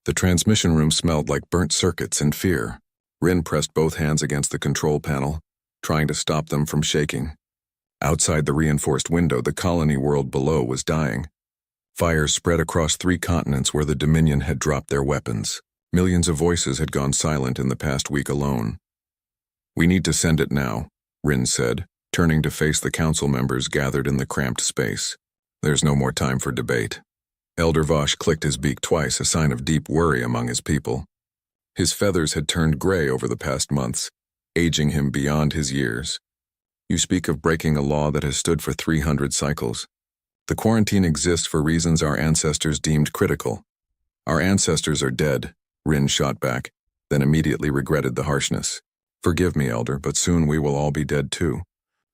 The transmission room smelled like burnt circuits and fear. Rin pressed both hands against the control panel, trying to stop them from shaking. Outside the reinforced window, the colony world below was dying. Fires spread across 3 continents where the Dominion had dropped their weapons. Millions of voices had gone silent in the past week alone. "We need to send it now," Rin said, turning to face the council members gathered in the cramped space. "There's no more time for debate." Elder Vosh clicked his beak twice, a sign of deep worry among his people. His feathers had turned gray over the past months, aging him beyond his years. "You speak of breaking a law that has stood for 300 cycles. The quarantine exists for reasons our ancestors deemed critical." "Our ancestors are dead," Rin shot back, then immediately regretted the harshness. "Forgive me, Elder, but soon we will all be dead too.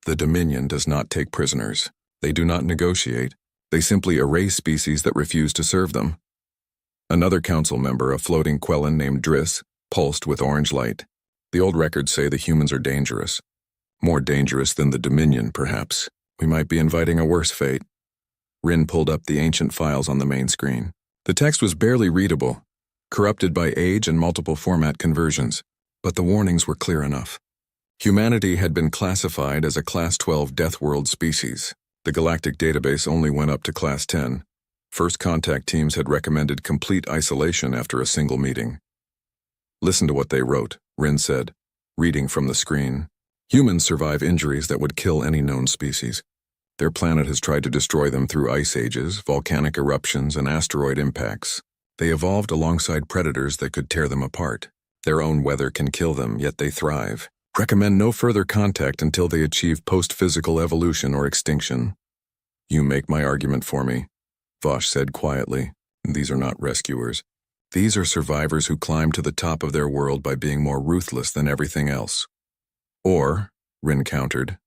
The Dominion does not take prisoners. They do not negotiate. They simply erase species that refuse to serve them." Another council member, a floating Quellan named Driss, pulsed with orange light. "The old records say the humans are dangerous. More dangerous than the Dominion, perhaps. We might be inviting a worse fate." Rin pulled up the ancient files on the main screen. The text was barely readable, corrupted by age and multiple format conversions, but the warnings were clear enough. Humanity had been classified as a Class 12 Deathworld species. The galactic database only went up to Class 10. First contact teams had recommended complete isolation after a single meeting. "Listen to what they wrote," Rin said, reading from the screen. "Humans survive injuries that would kill any known species. Their planet has tried to destroy them through ice ages, volcanic eruptions, and asteroid impacts. They evolved alongside predators that could tear them apart. Their own weather can kill them, yet they thrive. Recommend no further contact until they achieve post-physical evolution or extinction." "You make my argument for me," Vosh said quietly. "These are not rescuers. These are survivors who climb to the top of their world by being more ruthless than everything else." "Or," Rin countered,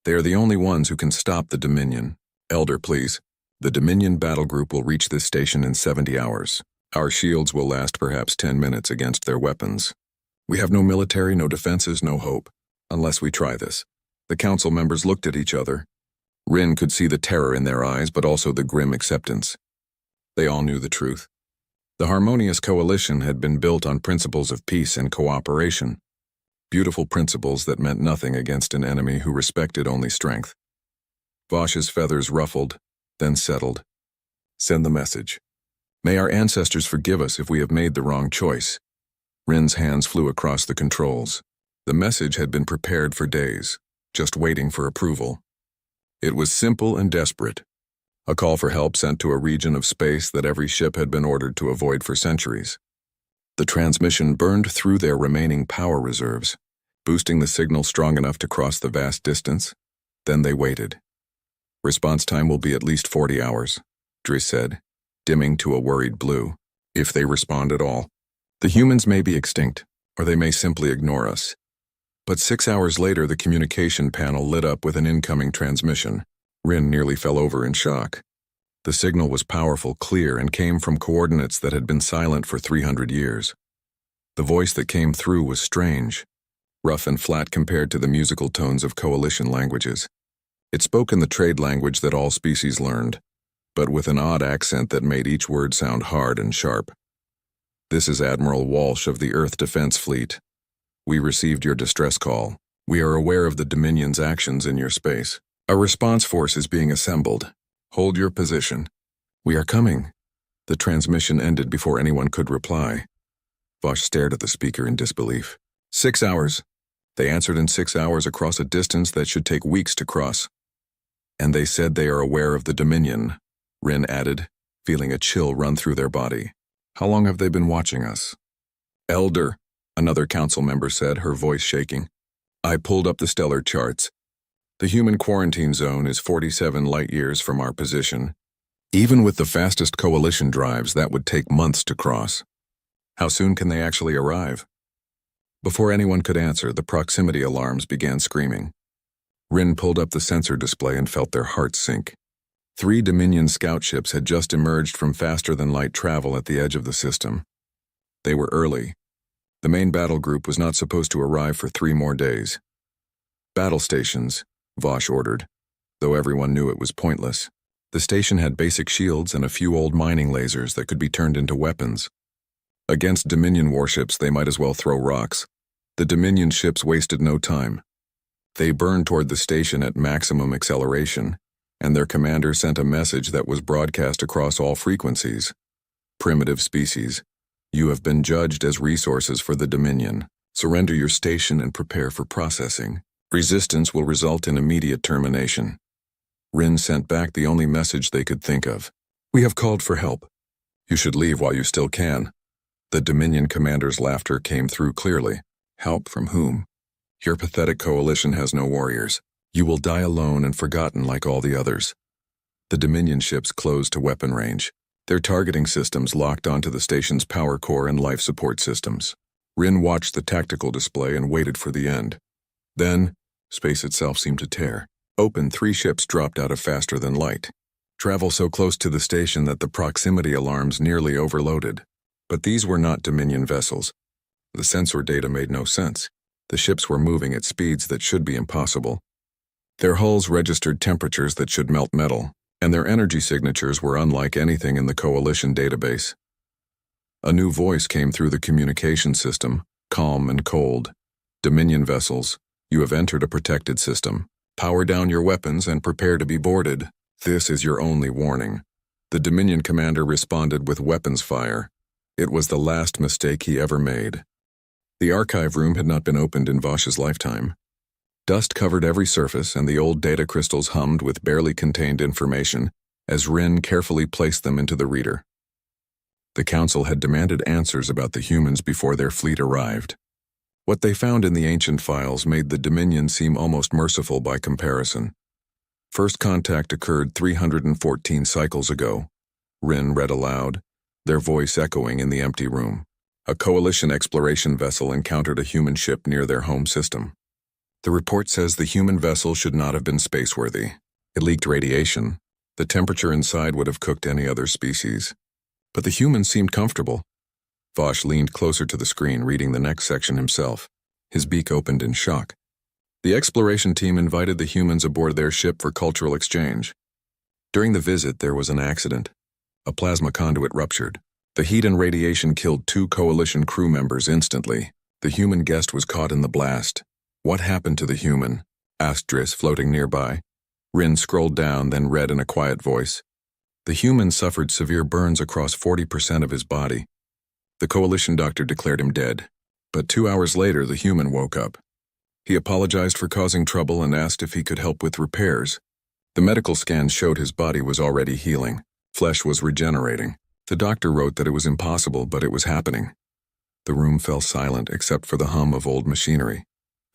"they are the only ones who can stop the Dominion. Elder, please. The Dominion battle group will reach this station in 70 hours. Our shields will last perhaps 10 minutes against their weapons. We have no military, no defenses, no hope, unless we try this." The council members looked at each other. Rin could see the terror in their eyes, but also the grim acceptance. They all knew the truth. The harmonious coalition had been built on principles of peace and cooperation. Beautiful principles that meant nothing against an enemy who respected only strength. Vosh's feathers ruffled, then settled. "Send the message. May our ancestors forgive us if we have made the wrong choice." Rin's hands flew across the controls. The message had been prepared for days, just waiting for approval. It was simple and desperate. A call for help sent to a region of space that every ship had been ordered to avoid for centuries. The transmission burned through their remaining power reserves, boosting the signal strong enough to cross the vast distance. Then they waited. "Response time will be at least 40 hours, Driss said, dimming to a worried blue. "If they respond at all. The humans may be extinct, or they may simply ignore us." But 6 hours later, the communication panel lit up with an incoming transmission. Rin nearly fell over in shock. The signal was powerful, clear, and came from coordinates that had been silent for 300 years. The voice that came through was strange, rough and flat compared to the musical tones of coalition languages. It spoke in the trade language that all species learned, but with an odd accent that made each word sound hard and sharp. "This is Admiral Walsh of the Earth Defense Fleet. We received your distress call. We are aware of the Dominion's actions in your space. A response force is being assembled. Hold your position. We are coming." The transmission ended before anyone could reply. Vosh stared at the speaker in disbelief. 6 hours. They answered in 6 hours across a distance that should take weeks to cross. "And they said they are aware of the Dominion," Rin added, feeling a chill run through their body. "How long have they been watching us?" "Elder," another council member said, her voice shaking. "I pulled up the stellar charts. The human quarantine zone is 47 light-years from our position. Even with the fastest coalition drives, that would take months to cross. How soon can they actually arrive?" Before anyone could answer, the proximity alarms began screaming. Rin pulled up the sensor display and felt their hearts sink. 3 Dominion scout ships had just emerged from faster-than-light travel at the edge of the system. They were early. The main battle group was not supposed to arrive for 3 more days. "Battle stations," Vosh ordered, though everyone knew it was pointless. The station had basic shields and a few old mining lasers that could be turned into weapons. Against Dominion warships, they might as well throw rocks. The Dominion ships wasted no time. They burned toward the station at maximum acceleration, and their commander sent a message that was broadcast across all frequencies. Primitive species, you have been judged as resources for the Dominion. Surrender your station and prepare for processing. Resistance will result in immediate termination. Rin sent back the only message they could think of. We have called for help. You should leave while you still can. The Dominion commander's laughter came through clearly. Help from whom? Your pathetic coalition has no warriors. You will die alone and forgotten like all the others. The Dominion ships closed to weapon range. Their targeting systems locked onto the station's power core and life support systems. Rin watched the tactical display and waited for the end. Then, space itself seemed to tear. Open, 3 ships dropped out of faster than light. Travel so close to the station that the proximity alarms nearly overloaded. But these were not Dominion vessels. The sensor data made no sense. The ships were moving at speeds that should be impossible. Their hulls registered temperatures that should melt metal, and their energy signatures were unlike anything in the Coalition database. A new voice came through the communication system, calm and cold. Dominion vessels, you have entered a protected system. Power down your weapons and prepare to be boarded. This is your only warning. The Dominion commander responded with weapons fire. It was the last mistake he ever made. The archive room had not been opened in Vosh's lifetime. Dust covered every surface, and the old data crystals hummed with barely contained information as Rin carefully placed them into the reader. The Council had demanded answers about the humans before their fleet arrived. What they found in the ancient files made the Dominion seem almost merciful by comparison. First contact occurred 314 cycles ago. Rin read aloud, their voice echoing in the empty room. A Coalition exploration vessel encountered a human ship near their home system. The report says the human vessel should not have been spaceworthy. It leaked radiation. The temperature inside would have cooked any other species. But the humans seemed comfortable. Vosh leaned closer to the screen, reading the next section himself. His beak opened in shock. The exploration team invited the humans aboard their ship for cultural exchange. During the visit, there was an accident. A plasma conduit ruptured. The heat and radiation killed 2 Coalition crew members instantly. The human guest was caught in the blast. What happened to the human? Asked Driss, floating nearby. Rin scrolled down, then read in a quiet voice. The human suffered severe burns across 40% of his body. The Coalition doctor declared him dead. But 2 hours later, the human woke up. He apologized for causing trouble and asked if he could help with repairs. The medical scans showed his body was already healing. Flesh was regenerating. The doctor wrote that it was impossible, but it was happening. The room fell silent except for the hum of old machinery.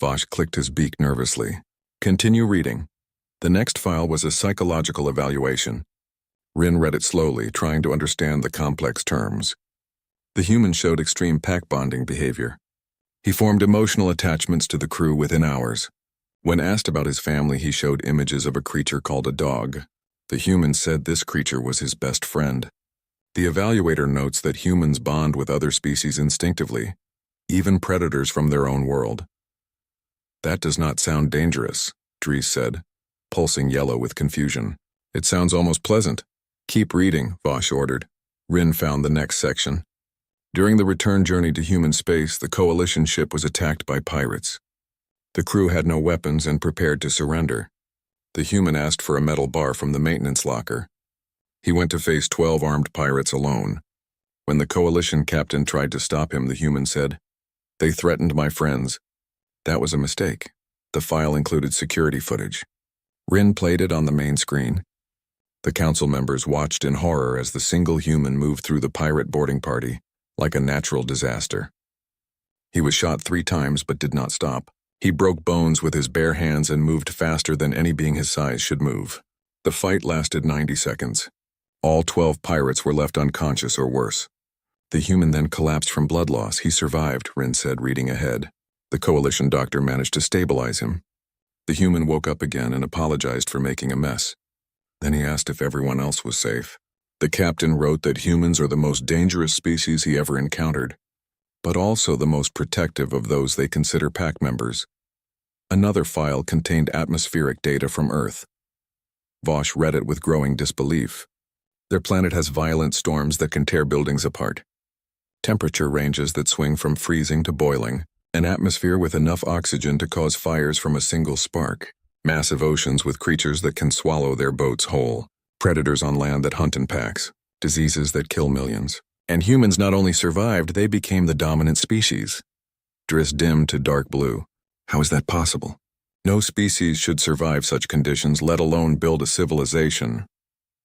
Vosh clicked his beak nervously. Continue reading. The next file was a psychological evaluation. Rin read it slowly, trying to understand the complex terms. The human showed extreme pack bonding behavior. He formed emotional attachments to the crew within hours. When asked about his family, he showed images of a creature called a dog. The human said this creature was his best friend. The evaluator notes that humans bond with other species instinctively, even predators from their own world. That does not sound dangerous, Dries said, pulsing yellow with confusion. It sounds almost pleasant. Keep reading, Vosh ordered. Rin found the next section. During the return journey to human space, the Coalition ship was attacked by pirates. The crew had no weapons and prepared to surrender. The human asked for a metal bar from the maintenance locker. He went to face 12 armed pirates alone. When the Coalition captain tried to stop him, the human said, "They threatened my friends." That was a mistake. The file included security footage. Rin played it on the main screen. The council members watched in horror as the single human moved through the pirate boarding party, like a natural disaster. He was shot 3 times but did not stop. He broke bones with his bare hands and moved faster than any being his size should move. The fight lasted 90 seconds. All 12 pirates were left unconscious or worse. The human then collapsed from blood loss. He survived, Rin said, reading ahead. The Coalition doctor managed to stabilize him. The human woke up again and apologized for making a mess. Then he asked if everyone else was safe. The captain wrote that humans are the most dangerous species he ever encountered, but also the most protective of those they consider pack members. Another file contained atmospheric data from Earth. Vosh read it with growing disbelief. Their planet has violent storms that can tear buildings apart. temperature ranges that swing from freezing to boiling, an atmosphere with enough oxygen to cause fires from a single spark, massive oceans with creatures that can swallow their boats whole, predators on land that hunt in packs, diseases that kill millions. And humans not only survived, they became the dominant species. Driss dimmed to dark blue. How is that possible? No species should survive such conditions, let alone build a civilization.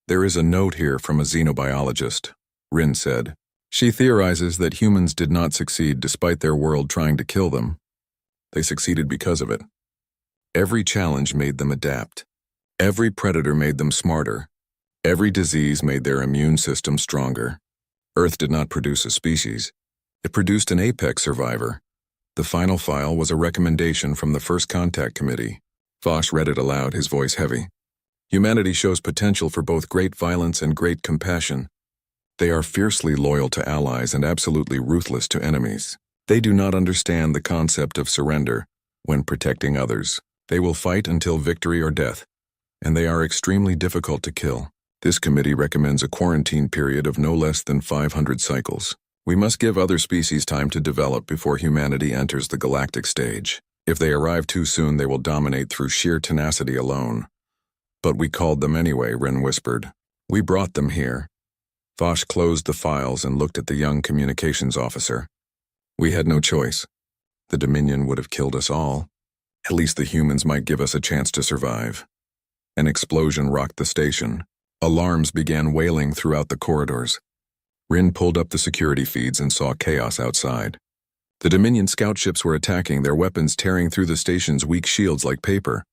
There is a note here from a xenobiologist, Rin said. She theorizes that humans did not succeed despite their world trying to kill them. They succeeded because of it. Every challenge made them adapt. Every predator made them smarter. Every disease made their immune system stronger. Earth did not produce a species. It produced an apex survivor. The final file was a recommendation from the First Contact Committee. Vosh read it aloud, his voice heavy. Humanity shows potential for both great violence and great compassion. They are fiercely loyal to allies and absolutely ruthless to enemies. They do not understand the concept of surrender when protecting others. They will fight until victory or death, and they are extremely difficult to kill. This committee recommends a quarantine period of no less than 500 cycles. We must give other species time to develop before humanity enters the galactic stage. If they arrive too soon, they will dominate through sheer tenacity alone. But we called them anyway, Rin whispered. We brought them here. Vosh closed the files and looked at the young communications officer. We had no choice. The Dominion would have killed us all. At least the humans might give us a chance to survive. An explosion rocked the station. Alarms began wailing throughout the corridors. Rin pulled up the security feeds and saw chaos outside. The Dominion scout ships were attacking, their weapons tearing through the station's weak shields like paper.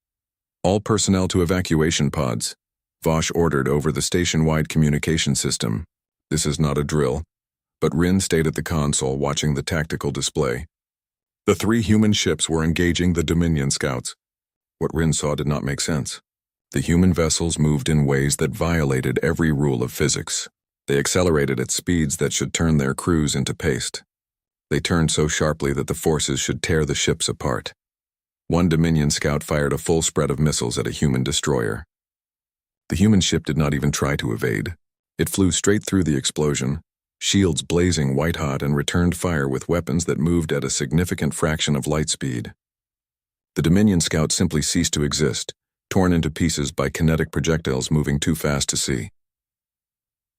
All personnel to evacuation pods. Vosh ordered over the station-wide communication system. This is not a drill, but Rin stayed at the console watching the tactical display. The 3 human ships were engaging the Dominion scouts. What Rin saw did not make sense. The human vessels moved in ways that violated every rule of physics. They accelerated at speeds that should turn their crews into paste. They turned so sharply that the forces should tear the ships apart. One Dominion scout fired a full spread of missiles at a human destroyer. The human ship did not even try to evade. It flew straight through the explosion, shields blazing white-hot, and returned fire with weapons that moved at a significant fraction of light speed. The Dominion scout simply ceased to exist, torn into pieces by kinetic projectiles moving too fast to see.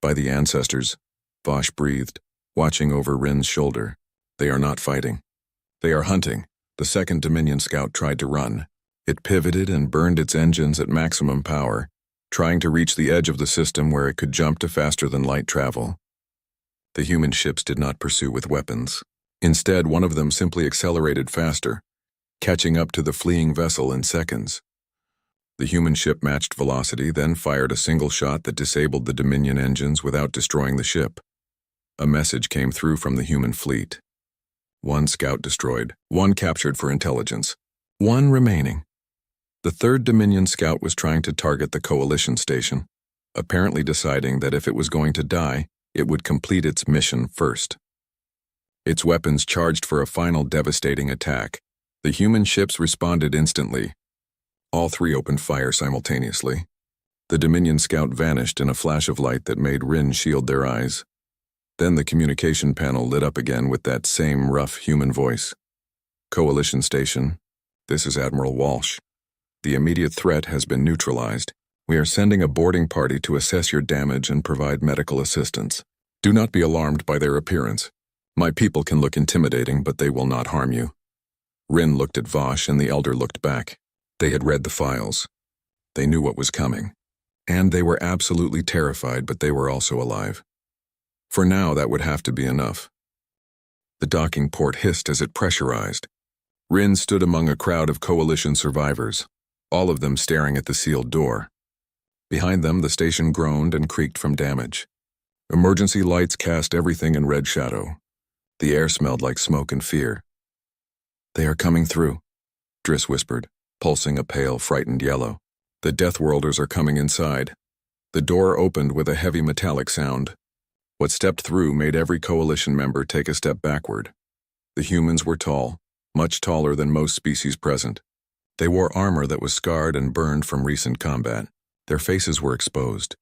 By the ancestors, Vosh breathed, watching over Rin's shoulder. They are not fighting. They are hunting. The second Dominion scout tried to run. It pivoted and burned its engines at maximum power, trying to reach the edge of the system where it could jump to faster-than-light travel. The human ships did not pursue with weapons. Instead, one of them simply accelerated faster, catching up to the fleeing vessel in seconds. The human ship matched velocity, then fired a single shot that disabled the Dominion engines without destroying the ship. A message came through from the human fleet. 1 scout destroyed, 1 captured for intelligence, 1 remaining. The 3rd Dominion scout was trying to target the Coalition station, apparently deciding that if it was going to die, it would complete its mission first. Its weapons charged for a final devastating attack. The human ships responded instantly. All 3 opened fire simultaneously. The Dominion scout vanished in a flash of light that made Rin shield their eyes. Then the communication panel lit up again with that same rough human voice. Coalition Station, this is Admiral Walsh. The immediate threat has been neutralized. We are sending a boarding party to assess your damage and provide medical assistance. Do not be alarmed by their appearance. My people can look intimidating, but they will not harm you. Rin looked at Vosh and the elder looked back. They had read the files. They knew what was coming. And they were absolutely terrified, but they were also alive. For now, that would have to be enough. The docking port hissed as it pressurized. Rin stood among a crowd of Coalition survivors, all of them staring at the sealed door. Behind them, the station groaned and creaked from damage. Emergency lights cast everything in red shadow. The air smelled like smoke and fear. They are coming through, Driss whispered, pulsing a pale, frightened yellow. The Deathworlders are coming inside. The door opened with a heavy metallic sound. What stepped through made every Coalition member take a step backward. The humans were tall, much taller than most species present. They wore armor that was scarred and burned from recent combat. Their faces were exposed,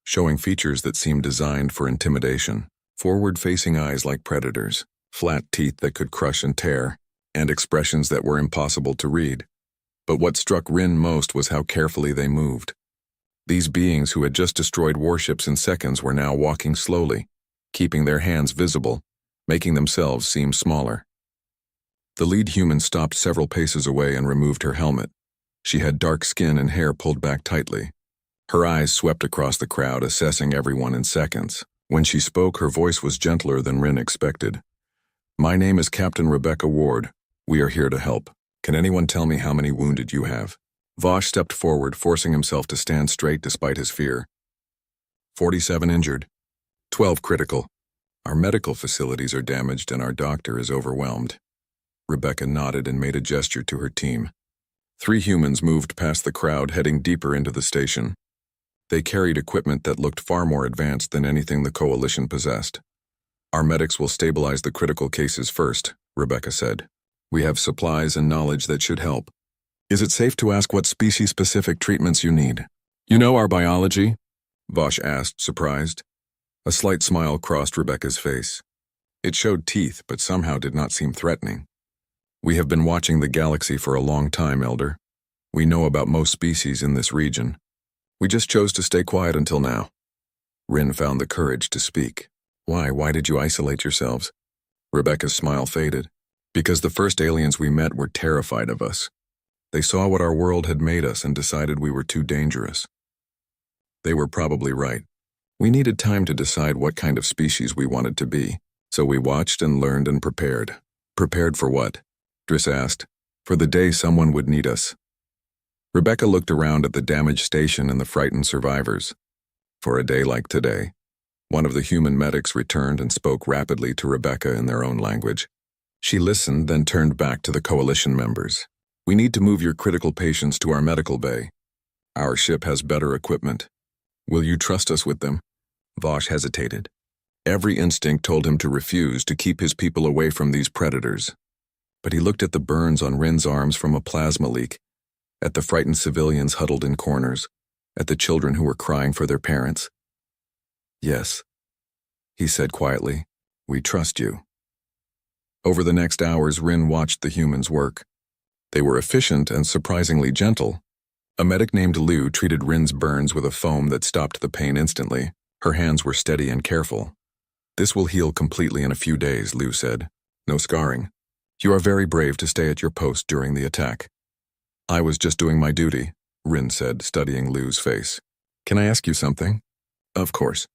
showing features that seemed designed for intimidation. Forward-facing eyes like predators, flat teeth that could crush and tear, and expressions that were impossible to read. But what struck Rin most was how carefully they moved. These beings who had just destroyed warships in seconds were now walking slowly, keeping their hands visible, making themselves seem smaller. The lead human stopped several paces away and removed her helmet. She had dark skin and hair pulled back tightly. Her eyes swept across the crowd, assessing everyone in seconds. When she spoke, her voice was gentler than Rin expected. "My name is Captain Rebecca Ward. We are here to help. Can anyone tell me how many wounded you have?" Vosh stepped forward, forcing himself to stand straight despite his fear. 47 injured. 12 critical. Our medical facilities are damaged and our doctor is overwhelmed. Rebecca nodded and made a gesture to her team. 3 humans moved past the crowd, heading deeper into the station. They carried equipment that looked far more advanced than anything the Coalition possessed. "Our medics will stabilize the critical cases first," Rebecca said. "We have supplies and knowledge that should help. Is it safe to ask what species-specific treatments you need?" "You know our biology?" Vosh asked, surprised. A slight smile crossed Rebecca's face. It showed teeth, but somehow did not seem threatening. "We have been watching the galaxy for a long time, Elder. We know about most species in this region. We just chose to stay quiet until now." Rin found the courage to speak. Why did you isolate yourselves?" Rebecca's smile faded. "Because the first aliens we met were terrified of us. They saw what our world had made us and decided we were too dangerous. They were probably right. We needed time to decide what kind of species we wanted to be, so we watched and learned and prepared." "Prepared for what?" Driss asked. "For the day someone would need us." Rebecca looked around at the damaged station and the frightened survivors. "For a day like today." One of the human medics returned and spoke rapidly to Rebecca in their own language. She listened, then turned back to the Coalition members. "We need to move your critical patients to our medical bay. Our ship has better equipment. Will you trust us with them?" Vosh hesitated. Every instinct told him to refuse, to keep his people away from these predators. But he looked at the burns on Rin's arms from a plasma leak, at the frightened civilians huddled in corners, at the children who were crying for their parents. "Yes," he said quietly, "we trust you." Over the next hours, Rin watched the humans work. They were efficient and surprisingly gentle. A medic named Liu treated Rin's burns with a foam that stopped the pain instantly. Her hands were steady and careful. "This will heal completely in a few days," Liu said. "No scarring. You are very brave to stay at your post during the attack." "I was just doing my duty," Rin said, studying Liu's face. "Can I ask you something?" "Of course."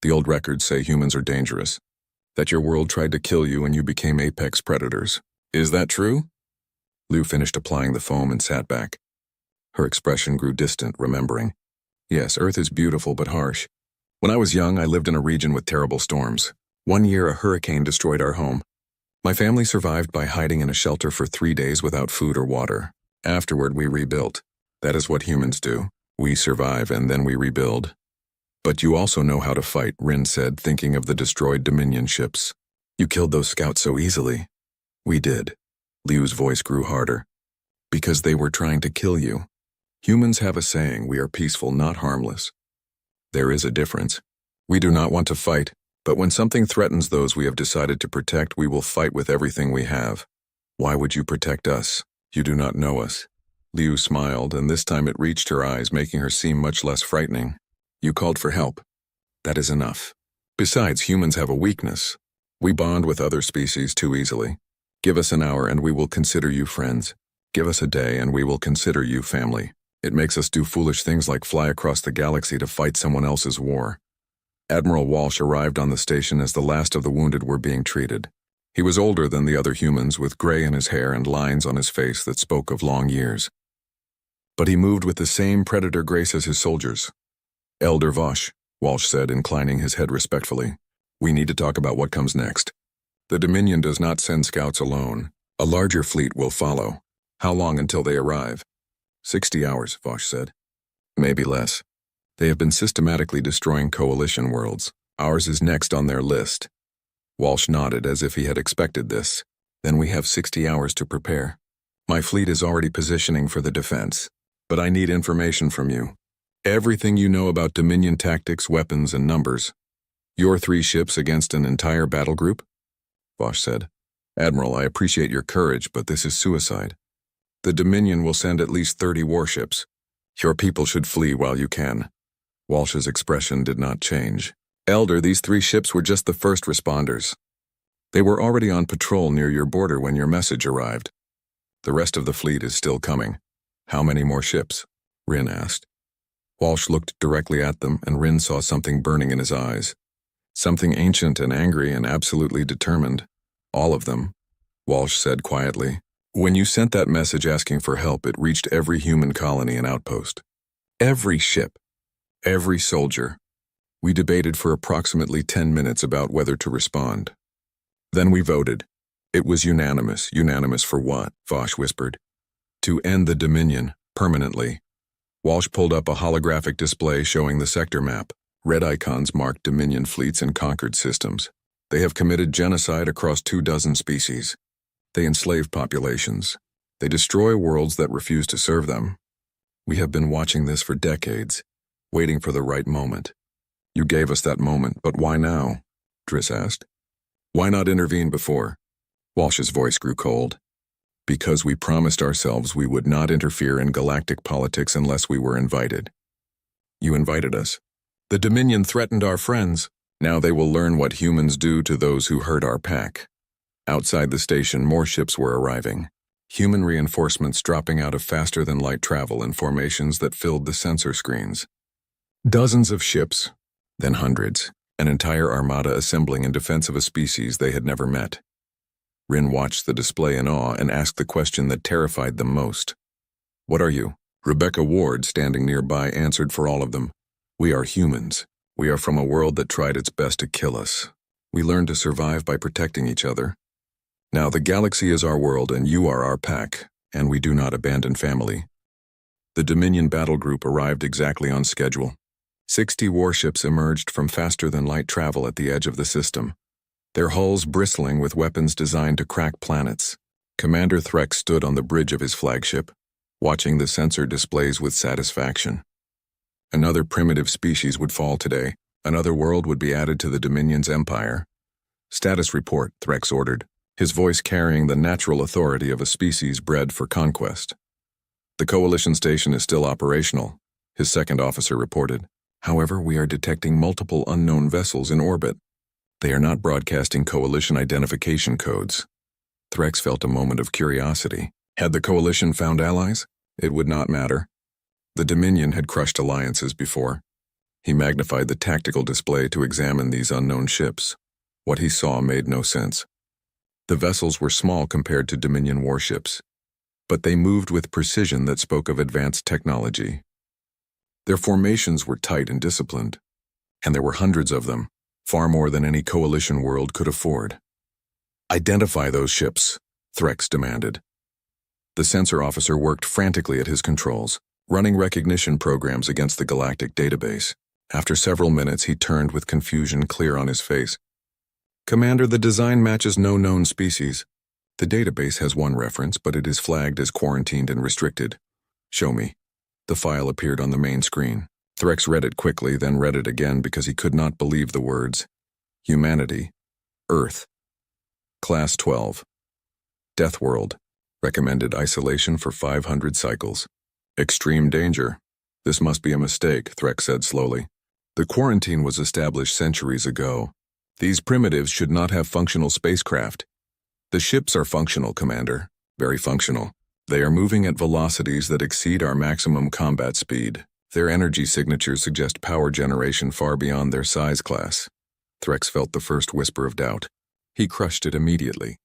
"The old records say humans are dangerous. That your world tried to kill you and you became apex predators. Is that true?" Liu finished applying the foam and sat back. Her expression grew distant, remembering. "Yes, Earth is beautiful but harsh. When I was young, I lived in a region with terrible storms. One year, a hurricane destroyed our home. My family survived by hiding in a shelter for 3 days without food or water. Afterward, we rebuilt. That is what humans do. We survive and then we rebuild." "But you also know how to fight," Rin said, thinking of the destroyed Dominion ships. "You killed those scouts so easily." "We did." Liu's voice grew harder. "Because they were trying to kill you. Humans have a saying, we are peaceful, not harmless. There is a difference. We do not want to fight, but when something threatens those we have decided to protect, we will fight with everything we have. Why would you protect us? You do not know us." Liu smiled, and this time it reached her eyes, making her seem much less frightening. "You called for help. That is enough. Besides, humans have a weakness. We bond with other species too easily. Give us an hour and we will consider you friends. Give us a day and we will consider you family. It makes us do foolish things like fly across the galaxy to fight someone else's war." Admiral Walsh arrived on the station as the last of the wounded were being treated. He was older than the other humans, with gray in his hair and lines on his face that spoke of long years. But he moved with the same predator grace as his soldiers. "Elder Vosh," Walsh said, inclining his head respectfully, "we need to talk about what comes next. The Dominion does not send scouts alone. A larger fleet will follow. How long until they arrive?" 60 hours, Vosh said. "Maybe less. They have been systematically destroying Coalition worlds. Ours is next on their list." Walsh nodded as if he had expected this. "Then we have 60 hours to prepare. My fleet is already positioning for the defense. But I need information from you. Everything you know about Dominion tactics, weapons, and numbers. Your 3 ships against an entire battle group? Vosh said. Admiral, I appreciate your courage, but this is suicide. The Dominion will send at least 30 warships. Your people should flee while you can. Walsh's expression did not change. Elder, these 3 ships were just the first responders. They were already on patrol near your border when your message arrived. The rest of the fleet is still coming. How many more ships? Rin asked. Walsh looked directly at them, and Rin saw something burning in his eyes. Something ancient and angry and absolutely determined. All of them, Walsh said quietly. When you sent that message asking for help, it reached every human colony and outpost. Every ship. Every soldier. We debated for approximately 10 minutes about whether to respond. Then we voted. It was unanimous. Unanimous for what? Vosh whispered. To end the Dominion, permanently. Walsh pulled up a holographic display showing the sector map. Red icons marked Dominion fleets and conquered systems. They have committed genocide across 24 species. They enslave populations. They destroy worlds that refuse to serve them. We have been watching this for decades, waiting for the right moment. You gave us that moment, but why now? Driss asked. Why not intervene before? Walsh's voice grew cold. Because we promised ourselves we would not interfere in galactic politics unless we were invited. You invited us. The Dominion threatened our friends. Now they will learn what humans do to those who hurt our pack. Outside the station, more ships were arriving. Human reinforcements dropping out of faster-than-light travel in formations that filled the sensor screens. Dozens of ships, then hundreds, an entire armada assembling in defense of a species they had never met. Rin watched the display in awe and asked the question that terrified them most. What are you? Rebecca Ward, standing nearby, answered for all of them. We are humans. We are from a world that tried its best to kill us. We learned to survive by protecting each other. Now the galaxy is our world and you are our pack, and we do not abandon family. The Dominion battle group arrived exactly on schedule. 60 warships emerged from faster-than-light travel at the edge of the system, their hulls bristling with weapons designed to crack planets. Commander Threx stood on the bridge of his flagship, watching the sensor displays with satisfaction. Another primitive species would fall today. Another world would be added to the Dominion's empire. Status report, Threx ordered, his voice carrying the natural authority of a species bred for conquest. The Coalition station is still operational, his second officer reported. However, we are detecting multiple unknown vessels in orbit. They are not broadcasting Coalition identification codes. Threx felt a moment of curiosity. Had the Coalition found allies? It would not matter. The Dominion had crushed alliances before. He magnified the tactical display to examine these unknown ships. What he saw made no sense. The vessels were small compared to Dominion warships, but they moved with precision that spoke of advanced technology. Their formations were tight and disciplined, and there were hundreds of them, far more than any Coalition world could afford. Identify those ships, Threx demanded. The sensor officer worked frantically at his controls, running recognition programs against the galactic database. After several minutes, he turned with confusion clear on his face. Commander, the design matches no known species. The database has one reference, but it is flagged as quarantined and restricted. Show me. The file appeared on the main screen. Threx read it quickly, then read it again because he could not believe the words. Humanity. Earth. Class 12. Deathworld. Recommended isolation for 500 cycles. Extreme danger. This must be a mistake, Threx said slowly. The quarantine was established centuries ago. These primitives should not have functional spacecraft. The ships are functional, Commander. Very functional. They are moving at velocities that exceed our maximum combat speed. Their energy signatures suggest power generation far beyond their size class. Threx felt the first whisper of doubt. He crushed it immediately.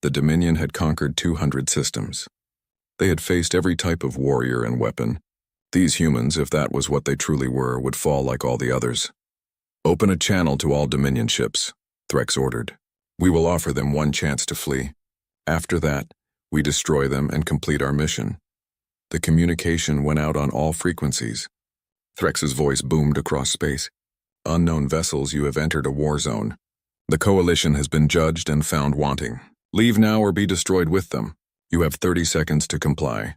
The Dominion had conquered 200 systems. They had faced every type of warrior and weapon. These humans, if that was what they truly were, would fall like all the others. Open a channel to all Dominion ships, Threx ordered. We will offer them one chance to flee. After that, we destroy them and complete our mission. The communication went out on all frequencies. Threx's voice boomed across space. Unknown vessels, you have entered a war zone. The Coalition has been judged and found wanting. Leave now or be destroyed with them. You have 30 seconds to comply.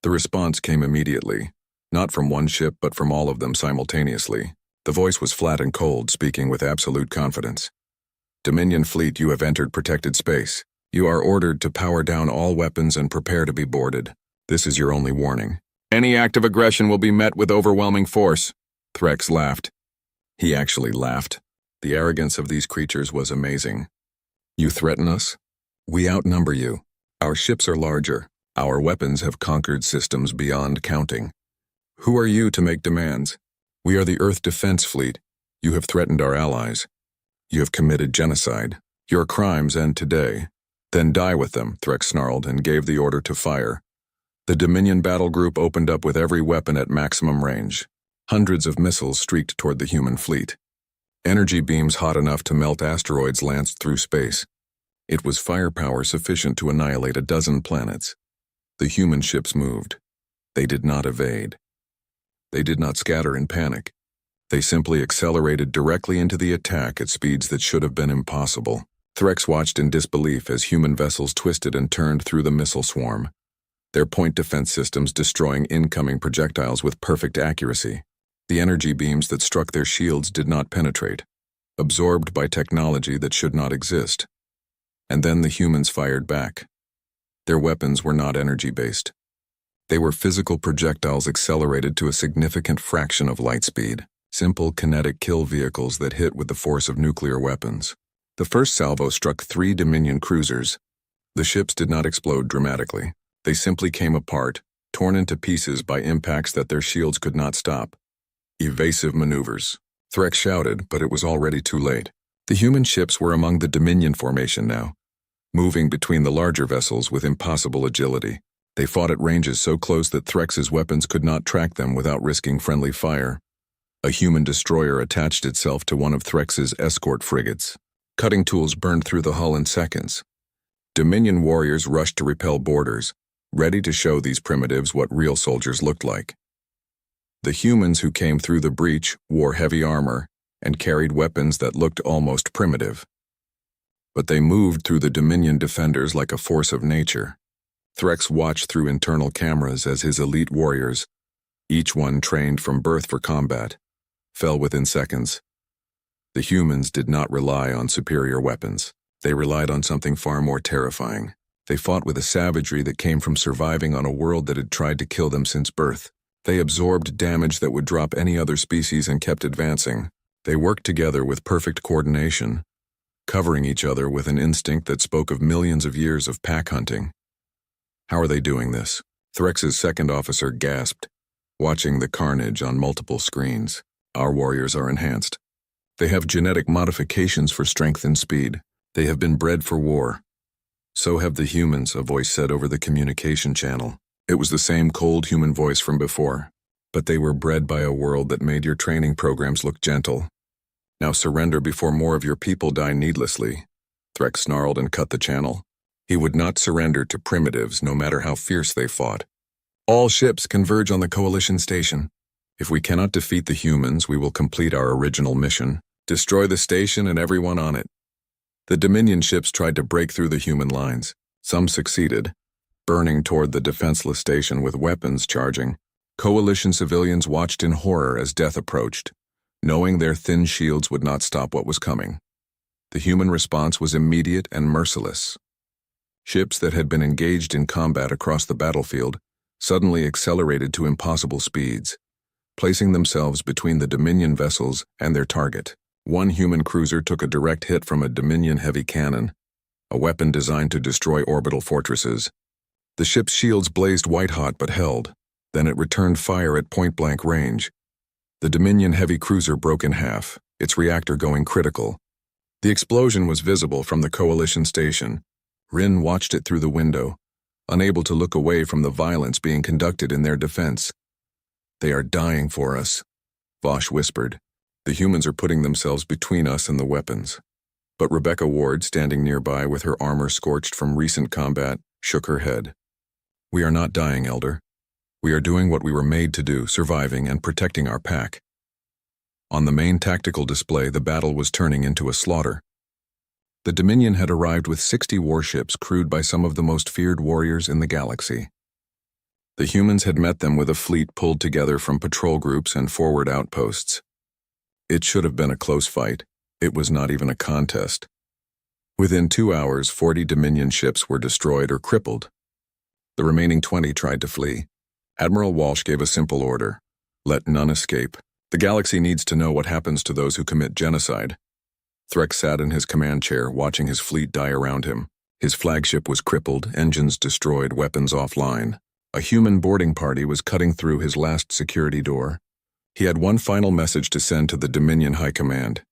The response came immediately, not from one ship but from all of them simultaneously. The voice was flat and cold, speaking with absolute confidence. Dominion fleet, you have entered protected space. You are ordered to power down all weapons and prepare to be boarded. This is your only warning. Any act of aggression will be met with overwhelming force. Threx laughed. He actually laughed. The arrogance of these creatures was amazing. You threaten us? We outnumber you. Our ships are larger. Our weapons have conquered systems beyond counting. Who are you to make demands? We are the Earth Defense Fleet. You have threatened our allies. You have committed genocide. Your crimes end today. Then die with them, Threx snarled and gave the order to fire. The Dominion battle group opened up with every weapon at maximum range. Hundreds of missiles streaked toward the human fleet. Energy beams hot enough to melt asteroids lanced through space. It was firepower sufficient to annihilate a dozen planets. The human ships moved. They did not evade. They did not scatter in panic. They simply accelerated directly into the attack at speeds that should have been impossible. Threx watched in disbelief as human vessels twisted and turned through the missile swarm, their point defense systems destroying incoming projectiles with perfect accuracy. The energy beams that struck their shields did not penetrate, absorbed by technology that should not exist. And then the humans fired back. Their weapons were not energy-based. They were physical projectiles accelerated to a significant fraction of light speed, simple kinetic kill vehicles that hit with the force of nuclear weapons. The first salvo struck 3 Dominion cruisers. The ships did not explode dramatically. They simply came apart, torn into pieces by impacts that their shields could not stop. Evasive maneuvers. Threx shouted, but it was already too late. The human ships were among the Dominion formation now, moving between the larger vessels with impossible agility. They fought at ranges so close that Threx's weapons could not track them without risking friendly fire. A human destroyer attached itself to one of Threx's escort frigates. Cutting tools burned through the hull in seconds. Dominion warriors rushed to repel boarders, ready to show these primitives what real soldiers looked like. The humans who came through the breach wore heavy armor and carried weapons that looked almost primitive. But they moved through the Dominion defenders like a force of nature. Threx watched through internal cameras as his elite warriors, each one trained from birth for combat, fell within seconds. The humans did not rely on superior weapons. They relied on something far more terrifying. They fought with a savagery that came from surviving on a world that had tried to kill them since birth. They absorbed damage that would drop any other species and kept advancing. They worked together with perfect coordination, covering each other with an instinct that spoke of millions of years of pack hunting. How are they doing this? Threx's second officer gasped, watching the carnage on multiple screens. Our warriors are enhanced. They have genetic modifications for strength and speed. They have been bred for war. So have the humans, a voice said over the communication channel. It was the same cold human voice from before. But they were bred by a world that made your training programs look gentle. Now surrender before more of your people die needlessly. Threx snarled and cut the channel. He would not surrender to primitives, no matter how fierce they fought. All ships converge on the Coalition station. If we cannot defeat the humans, we will complete our original mission. Destroy the station and everyone on it. The Dominion ships tried to break through the human lines. Some succeeded, burning toward the defenseless station with weapons charging. Coalition civilians watched in horror as death approached, knowing their thin shields would not stop what was coming. The human response was immediate and merciless. Ships that had been engaged in combat across the battlefield suddenly accelerated to impossible speeds, placing themselves between the Dominion vessels and their target. One human cruiser took a direct hit from a Dominion heavy cannon, a weapon designed to destroy orbital fortresses. The ship's shields blazed white-hot but held. Then it returned fire at point-blank range. The Dominion heavy cruiser broke in half, its reactor going critical. The explosion was visible from the Coalition station. Rin watched it through the window, unable to look away from the violence being conducted in their defense. "They are dying for us," Vosh whispered. "The humans are putting themselves between us and the weapons." But Rebecca Ward, standing nearby with her armor scorched from recent combat, shook her head. "We are not dying, Elder. We are doing what we were made to do, surviving and protecting our pack." On the main tactical display, the battle was turning into a slaughter. The Dominion had arrived with 60 warships crewed by some of the most feared warriors in the galaxy. The humans had met them with a fleet pulled together from patrol groups and forward outposts. It should have been a close fight. It was not even a contest. Within 2 hours, 40 Dominion ships were destroyed or crippled. The remaining 20 tried to flee. Admiral Walsh gave a simple order: let none escape. The galaxy needs to know what happens to those who commit genocide. Threx sat in his command chair, watching his fleet die around him. His flagship was crippled, engines destroyed, weapons offline. A human boarding party was cutting through his last security door. He had one final message to send to the Dominion High Command.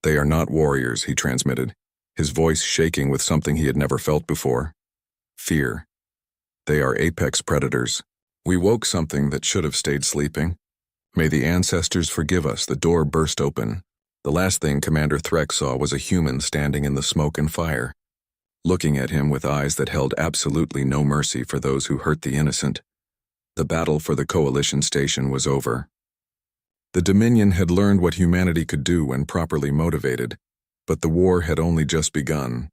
"They are not warriors," he transmitted, his voice shaking with something he had never felt before: fear. "They are apex predators. We woke something that should have stayed sleeping. May the ancestors forgive us." The door burst open. The last thing Commander Threx saw was a human standing in the smoke and fire, looking at him with eyes that held absolutely no mercy for those who hurt the innocent. The battle for the Coalition station was over. The Dominion had learned what humanity could do when properly motivated, but the war had only just begun.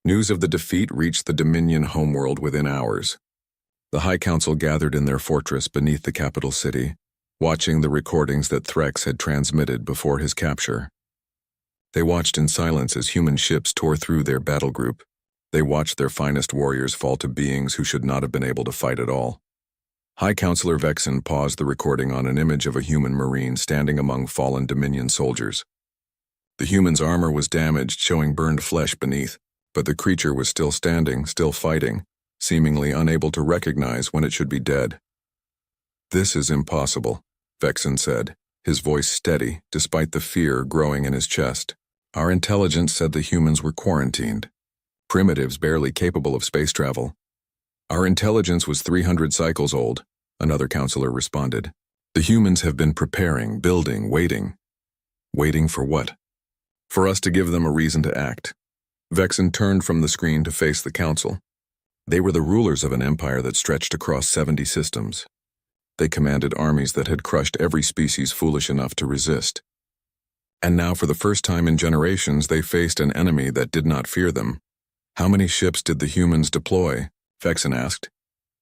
News of the defeat reached the Dominion homeworld within hours. The High Council gathered in their fortress beneath the capital city, watching the recordings that Threx had transmitted before his capture. They watched in silence as human ships tore through their battle group. They watched their finest warriors fall to beings who should not have been able to fight at all. High Counselor Vexen paused the recording on an image of a human marine standing among fallen Dominion soldiers. The human's armor was damaged, showing burned flesh beneath, but the creature was still standing, still fighting, seemingly unable to recognize when it should be dead. "This is impossible," Vexen said, his voice steady despite the fear growing in his chest. "Our intelligence said the humans were quarantined. Primitives barely capable of space travel." "Our intelligence was 300 cycles old," another counselor responded. "The humans have been preparing, building, waiting." "Waiting for what?" "For us to give them a reason to act." Vexen turned from the screen to face the council. They were the rulers of an empire that stretched across 70 systems. They commanded armies that had crushed every species foolish enough to resist. And now, for the first time in generations, they faced an enemy that did not fear them. "How many ships did the humans deploy?" Vexen asked.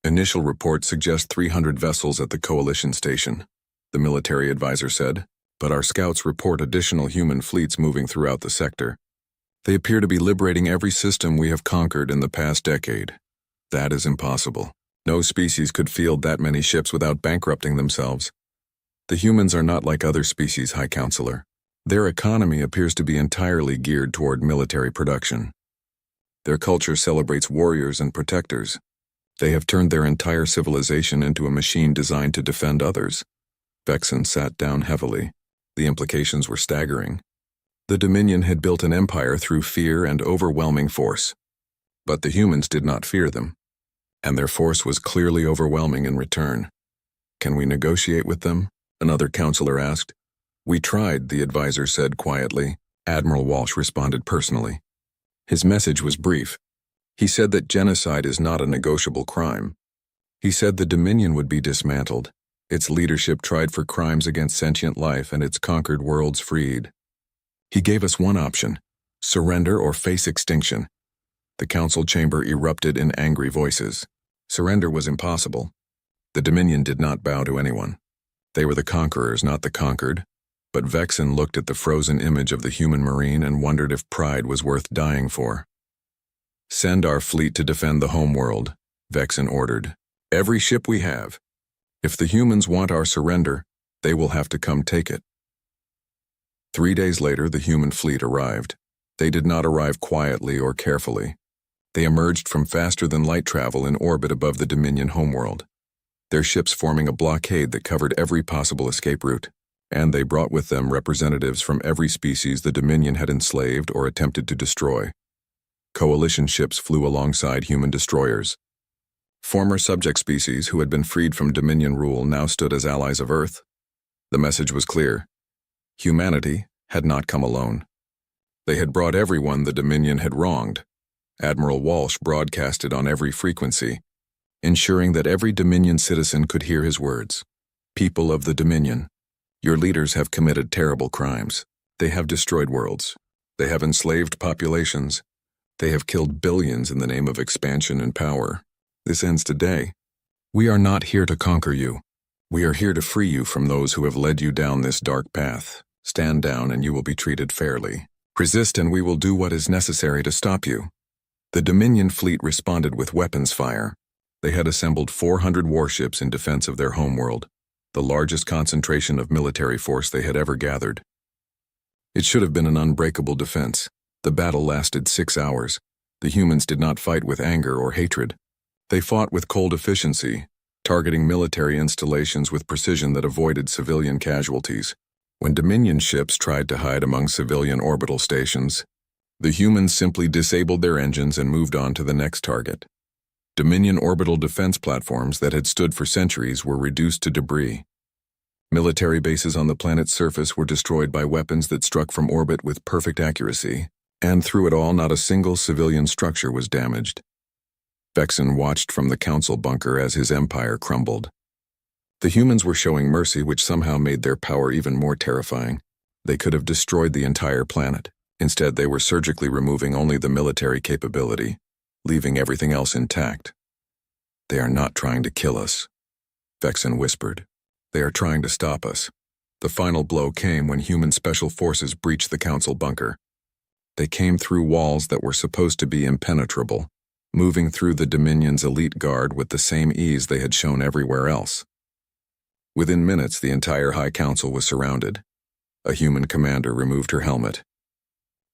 "Initial reports suggest 300 vessels at the Coalition station," the military advisor said, "but our scouts report additional human fleets moving throughout the sector. They appear to be liberating every system we have conquered in the past decade." "That is impossible. No species could field that many ships without bankrupting themselves." "The humans are not like other species, High Counselor. Their economy appears to be entirely geared toward military production. Their culture celebrates warriors and protectors. They have turned their entire civilization into a machine designed to defend others." Vexen sat down heavily. The implications were staggering. The Dominion had built an empire through fear and overwhelming force. But the humans did not fear them, and their force was clearly overwhelming in return. "Can we negotiate with them?" another counselor asked. "We tried," the advisor said quietly. Admiral Walsh responded personally. His message was brief. He said that genocide is not a negotiable crime. He said the Dominion would be dismantled, its leadership tried for crimes against sentient life, and its conquered worlds freed. He gave us one option: surrender or face extinction. The council chamber erupted in angry voices. Surrender was impossible. The Dominion did not bow to anyone. They were the conquerors, not the conquered. But Vexen looked at the frozen image of the human marine and wondered if pride was worth dying for. "Send our fleet to defend the homeworld," Vexen ordered. "Every ship we have. If the humans want our surrender, they will have to come take it." 3 days later, the human fleet arrived. They did not arrive quietly or carefully. They emerged from faster-than-light travel in orbit above the Dominion homeworld, their ships forming a blockade that covered every possible escape route. And they brought with them representatives from every species the Dominion had enslaved or attempted to destroy. Coalition ships flew alongside human destroyers. Former subject species who had been freed from Dominion rule now stood as allies of Earth. The message was clear. Humanity had not come alone. They had brought everyone the Dominion had wronged. Admiral Walsh broadcasted on every frequency, ensuring that every Dominion citizen could hear his words. "People of the Dominion, your leaders have committed terrible crimes. They have destroyed worlds. They have enslaved populations. They have killed billions in the name of expansion and power. This ends today. We are not here to conquer you. We are here to free you from those who have led you down this dark path. Stand down and you will be treated fairly. Resist and we will do what is necessary to stop you. The Dominion fleet responded with weapons fire. They had assembled 400 warships in defense of their homeworld, the largest concentration of military force they had ever gathered. It should have been an unbreakable defense. The battle lasted 6 hours. The humans did not fight with anger or hatred. They fought with cold efficiency, targeting military installations with precision that avoided civilian casualties. When Dominion ships tried to hide among civilian orbital stations, the humans simply disabled their engines and moved on to the next target. Dominion orbital defense platforms that had stood for centuries were reduced to debris. Military bases on the planet's surface were destroyed by weapons that struck from orbit with perfect accuracy, and through it all not a single civilian structure was damaged. Vexen watched from the council bunker as his empire crumbled. The humans were showing mercy, which somehow made their power even more terrifying. They could have destroyed the entire planet. Instead, they were surgically removing only the military capability, leaving everything else intact. They are not trying to kill us, Vexen whispered. They are trying to stop us. The final blow came when human special forces breached the council bunker. They came through walls that were supposed to be impenetrable, moving through the Dominion's elite guard with the same ease they had shown everywhere else. Within minutes, the entire High Council was surrounded. A human commander removed her helmet.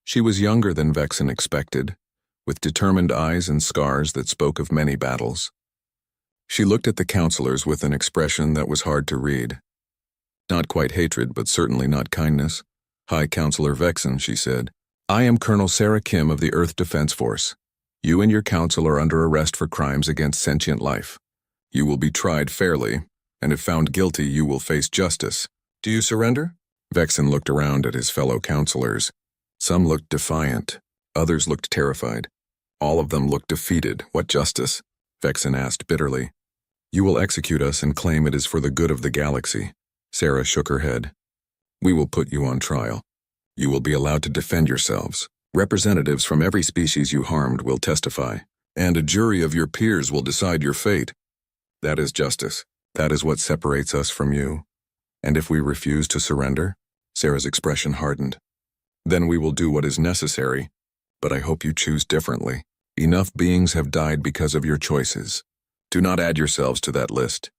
She was younger than Vexen expected, with determined eyes and scars that spoke of many battles. She looked at the counselors with an expression that was hard to read. Not quite hatred, but certainly not kindness. "High Counselor Vexen," she said, "I am Colonel Sarah Kim of the Earth Defense Force. You and your council are under arrest for crimes against sentient life. You will be tried fairly, and if found guilty, you will face justice. Do you surrender?" Vexen looked around at his fellow counselors. Some looked defiant, others looked terrified. All of them looked defeated. "What justice?" Vexen asked bitterly. "You will execute us and claim it is for the good of the galaxy." Sarah shook her head. "We will put you on trial. You will be allowed to defend yourselves. Representatives from every species you harmed will testify, and a jury of your peers will decide your fate. That is justice. That is what separates us from you. And if we refuse to surrender," Sarah's expression hardened, "then we will do what is necessary, but I hope you choose differently. Enough beings have died because of your choices. Do not add yourselves to that list."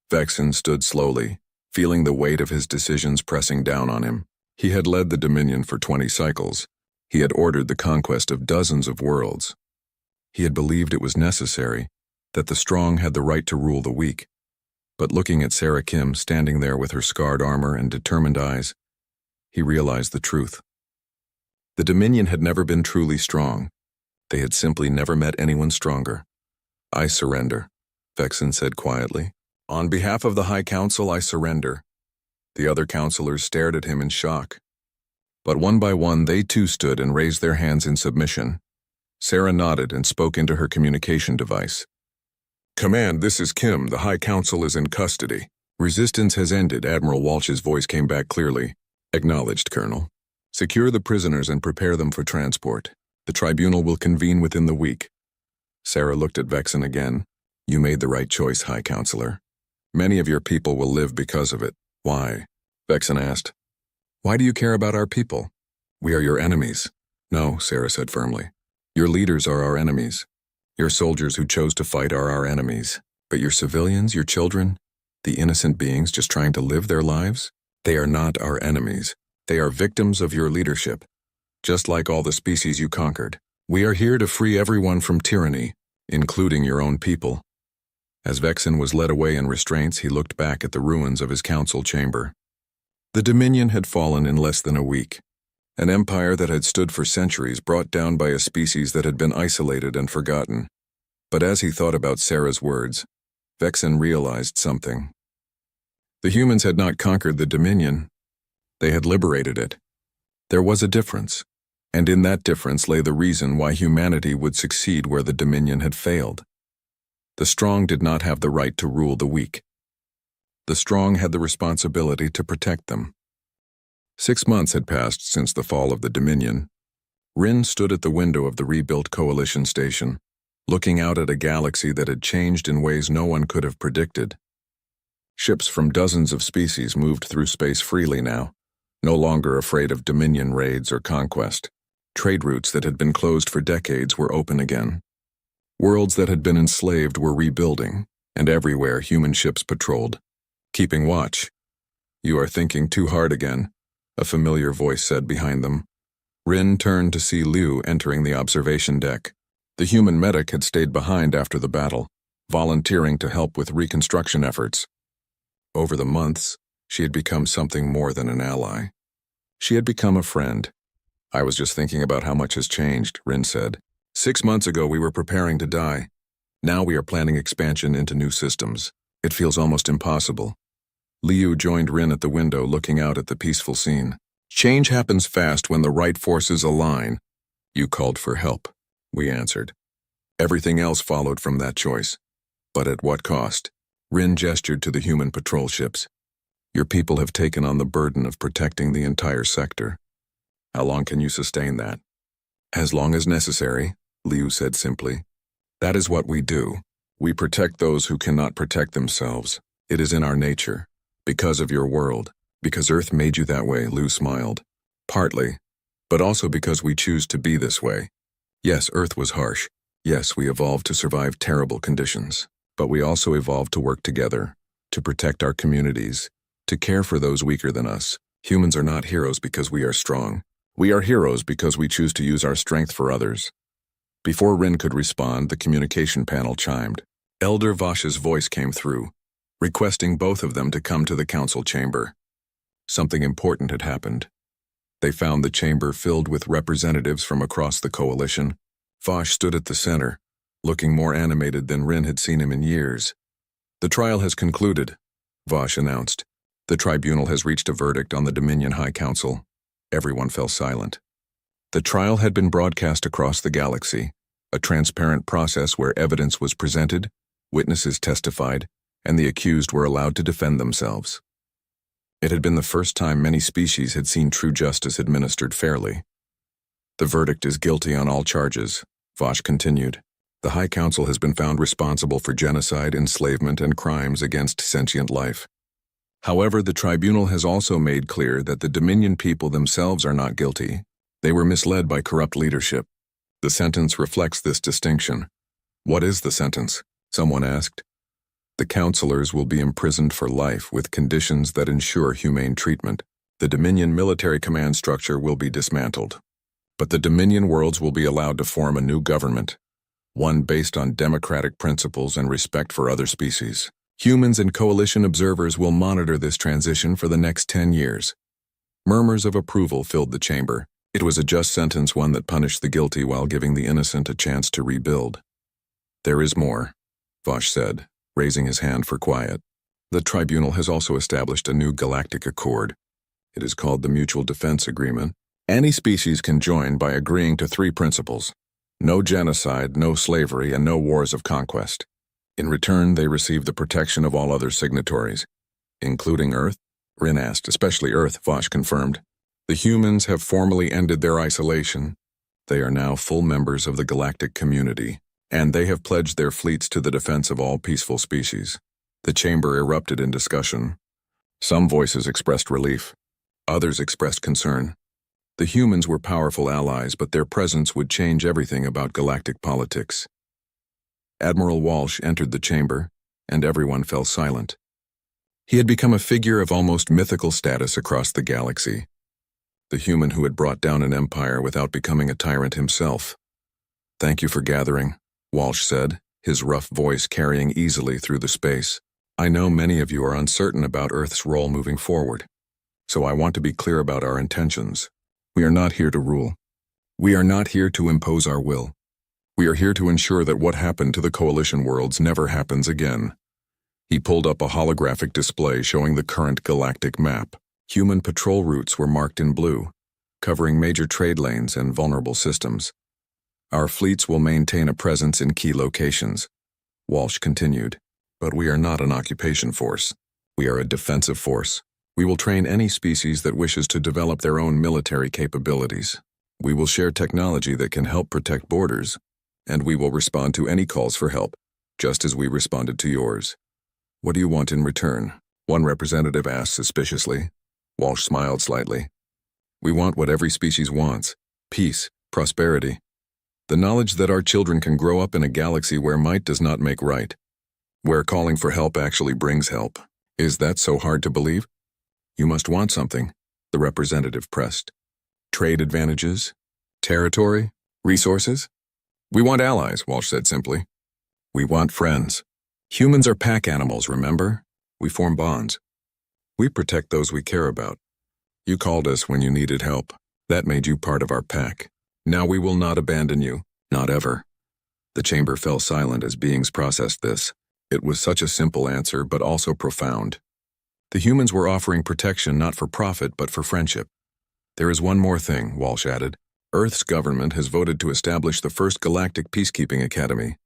Vexen stood slowly, feeling the weight of his decisions pressing down on him. He had led the Dominion for 20 cycles. He had ordered the conquest of dozens of worlds. He had believed it was necessary, that the strong had the right to rule the weak. But looking at Sarah Kim standing there with her scarred armor and determined eyes, he realized the truth. The Dominion had never been truly strong. They had simply never met anyone stronger. "I surrender," Vexen said quietly. "On behalf of the High Council, I surrender." The other counselors stared at him in shock. But one by one, they too stood and raised their hands in submission. Sarah nodded and spoke into her communication device. "Command, this is Kim. The High Council is in custody. Resistance has ended." Admiral Walsh's voice came back clearly. "Acknowledged, Colonel. Secure the prisoners and prepare them for transport. The tribunal will convene within the week." Sarah looked at Vexen again. "You made the right choice, High Counselor. Many of your people will live because of it." "Why?" Vexen asked. "Why do you care about our people? We are your enemies." "No," Sarah said firmly. "Your leaders are our enemies. Your soldiers who chose to fight are our enemies. But your civilians, your children, the innocent beings just trying to live their lives, they are not our enemies. They are victims of your leadership, just like all the species you conquered. We are here to free everyone from tyranny, including your own people." As Vexen was led away in restraints, he looked back at the ruins of his council chamber. The Dominion had fallen in less than a week. An empire that had stood for centuries, brought down by a species that had been isolated and forgotten. But as he thought about Sarah's words, Vexen realized something. The humans had not conquered the Dominion. They had liberated it. There was a difference, and in that difference lay the reason why humanity would succeed where the Dominion had failed. The strong did not have the right to rule the weak. The strong had the responsibility to protect them. 6 months had passed since the fall of the Dominion. Rin stood at the window of the rebuilt Coalition station, looking out at a galaxy that had changed in ways no one could have predicted. Ships from dozens of species moved through space freely now, no longer afraid of Dominion raids or conquest. Trade routes that had been closed for decades were open again. Worlds that had been enslaved were rebuilding, and everywhere human ships patrolled, keeping watch. "You are thinking too hard again," a familiar voice said behind them. Rin turned to see Liu entering the observation deck. The human medic had stayed behind after the battle, volunteering to help with reconstruction efforts. Over the months, she had become something more than an ally. She had become a friend. "I was just thinking about how much has changed," Rin said. 6 months ago we were preparing to die. Now we are planning expansion into new systems. It feels almost impossible. Liu joined Rin at the window, looking out at the peaceful scene. "Change happens fast when the right forces align." "You called for help," we answered. Everything else followed from that choice. But at what cost? Rin gestured to the human patrol ships. "Your people have taken on the burden of protecting the entire sector. How long can you sustain that?" "As long as necessary," Liu said simply. "That is what we do. We protect those who cannot protect themselves. It is in our nature. Because of your world. Because Earth made you that way," Liu smiled. "Partly. But also because we choose to be this way. Yes, Earth was harsh. Yes, we evolved to survive terrible conditions. But we also evolved to work together, to protect our communities, to care for those weaker than us. Humans are not heroes because we are strong. We are heroes because we choose to use our strength for others." Before Rin could respond, the communication panel chimed. Elder Vosh's voice came through, requesting both of them to come to the council chamber. Something important had happened. They found the chamber filled with representatives from across the coalition. Vosh stood at the center, looking more animated than Rin had seen him in years. "The trial has concluded," Vosh announced. "The tribunal has reached a verdict on the Dominion High Council." Everyone fell silent. The trial had been broadcast across the galaxy, a transparent process where evidence was presented, witnesses testified, and the accused were allowed to defend themselves. It had been the first time many species had seen true justice administered fairly. "The verdict is guilty on all charges," Vosh continued. "The High Council has been found responsible for genocide, enslavement, and crimes against sentient life. However, the tribunal has also made clear that the Dominion people themselves are not guilty. They were misled by corrupt leadership. The sentence reflects this distinction." "What is the sentence?" someone asked. "The counselors will be imprisoned for life with conditions that ensure humane treatment. The Dominion military command structure will be dismantled. But the Dominion worlds will be allowed to form a new government, one based on democratic principles and respect for other species. Humans and coalition observers will monitor this transition for the next 10 years. Murmurs of approval filled the chamber. It was a just sentence, one that punished the guilty while giving the innocent a chance to rebuild. "There is more," Vosh said, raising his hand for quiet. "The tribunal has also established a new galactic accord. It is called the Mutual Defense Agreement. Any species can join by agreeing to 3 principles: no genocide, no slavery, and no wars of conquest. In return, they receive the protection of all other signatories." "Including Earth?" Rin asked. "Especially Earth," Vosh confirmed. "The humans have formally ended their isolation. They are now full members of the galactic community, and they have pledged their fleets to the defense of all peaceful species." The chamber erupted in discussion. Some voices expressed relief. Others expressed concern. The humans were powerful allies, but their presence would change everything about galactic politics. Admiral Walsh entered the chamber, and everyone fell silent. He had become a figure of almost mythical status across the galaxy. The human who had brought down an empire without becoming a tyrant himself. "Thank you for gathering," Walsh said, his rough voice carrying easily through the space. "I know many of you are uncertain about Earth's role moving forward, so I want to be clear about our intentions. We are not here to rule. We are not here to impose our will. We are here to ensure that what happened to the Coalition worlds never happens again." He pulled up a holographic display showing the current galactic map. Human patrol routes were marked in blue, covering major trade lanes and vulnerable systems. "Our fleets will maintain a presence in key locations," Walsh continued. "But we are not an occupation force. We are a defensive force. We will train any species that wishes to develop their own military capabilities. We will share technology that can help protect borders, and we will respond to any calls for help, just as we responded to yours." What do you want in return? One representative asked suspiciously. Walsh smiled slightly. We want what every species wants: peace, prosperity. The knowledge that our children can grow up in a galaxy where might does not make right, where calling for help actually brings help. Is that so hard to believe? You must want something, the representative pressed. Trade advantages? Territory? Resources? We want allies, Walsh said simply. We want friends. Humans are pack animals, remember? We form bonds. We protect those we care about. You called us when you needed help. That made you part of our pack. Now we will not abandon you, not ever. The chamber fell silent as beings processed this. It was such a simple answer, but also profound. The humans were offering protection not for profit, but for friendship. There is one more thing, Walsh added. Earth's government has voted to establish the first galactic peacekeeping academy.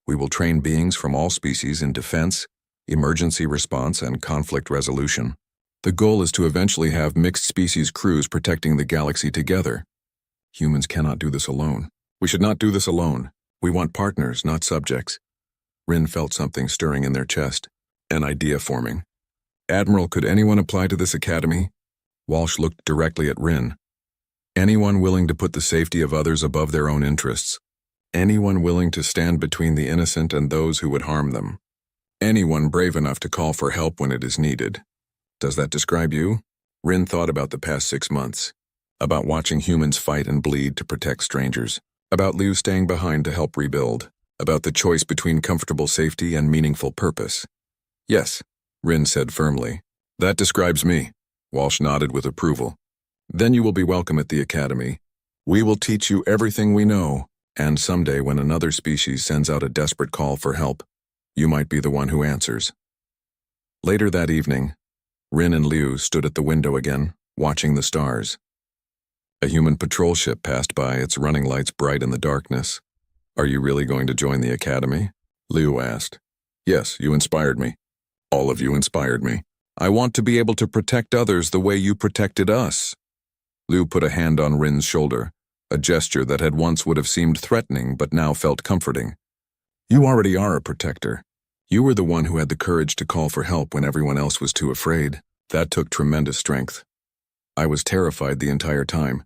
We will train beings from all species in defense, emergency response, and conflict resolution. The goal is to eventually have mixed species crews protecting the galaxy together. Humans cannot do this alone. We should not do this alone. We want partners, not subjects. Rin felt something stirring in their chest, an idea forming. Admiral, could anyone apply to this academy? Walsh looked directly at Rin. Anyone willing to put the safety of others above their own interests. Anyone willing to stand between the innocent and those who would harm them. Anyone brave enough to call for help when it is needed. Does that describe you? Rin thought about the past 6 months. About watching humans fight and bleed to protect strangers. About Liu staying behind to help rebuild. About the choice between comfortable safety and meaningful purpose. Yes, Rin said firmly. That describes me. Walsh nodded with approval. Then you will be welcome at the academy. We will teach you everything we know, and someday when another species sends out a desperate call for help, you might be the one who answers. Later that evening, Rin and Liu stood at the window again, watching the stars. A human patrol ship passed by, its running lights bright in the darkness. Are you really going to join the academy? Liu asked. Yes, you inspired me. All of you inspired me. I want to be able to protect others the way you protected us. Liu put a hand on Rin's shoulder, a gesture that had once would have seemed threatening but now felt comforting. You already are a protector. You were the one who had the courage to call for help when everyone else was too afraid. That took tremendous strength. I was terrified the entire time.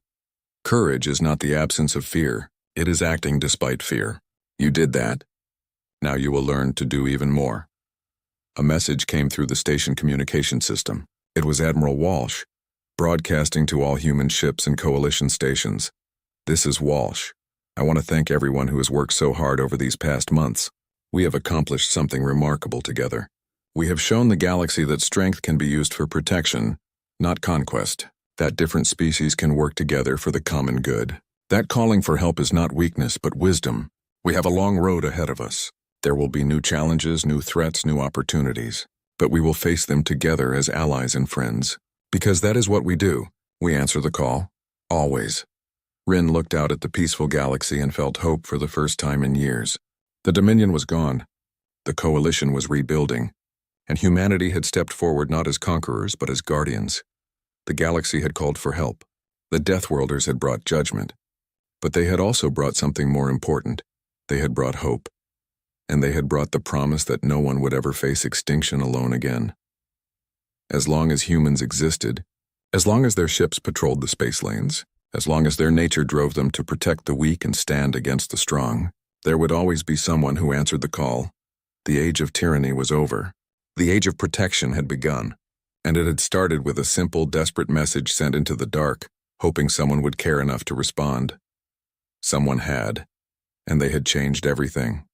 Courage is not the absence of fear. It is acting despite fear. You did that. Now you will learn to do even more. A message came through the station communication system. It was Admiral Walsh, broadcasting to all human ships and coalition stations. This is Walsh. I want to thank everyone who has worked so hard over these past months. We have accomplished something remarkable together. We have shown the galaxy that strength can be used for protection, not conquest. That different species can work together for the common good. That calling for help is not weakness, but wisdom. We have a long road ahead of us. There will be new challenges, new threats, new opportunities. But we will face them together as allies and friends. Because that is what we do. We answer the call. Always. Rin looked out at the peaceful galaxy and felt hope for the first time in years. The Dominion was gone. The coalition was rebuilding. And humanity had stepped forward not as conquerors, but as guardians. The galaxy had called for help. The Deathworlders had brought judgment. But they had also brought something more important. They had brought hope. And they had brought the promise that no one would ever face extinction alone again. As long as humans existed, as long as their ships patrolled the space lanes, as long as their nature drove them to protect the weak and stand against the strong, there would always be someone who answered the call. The age of tyranny was over. The age of protection had begun. And it had started with a simple, desperate message sent into the dark, hoping someone would care enough to respond. Someone had, and they had changed everything.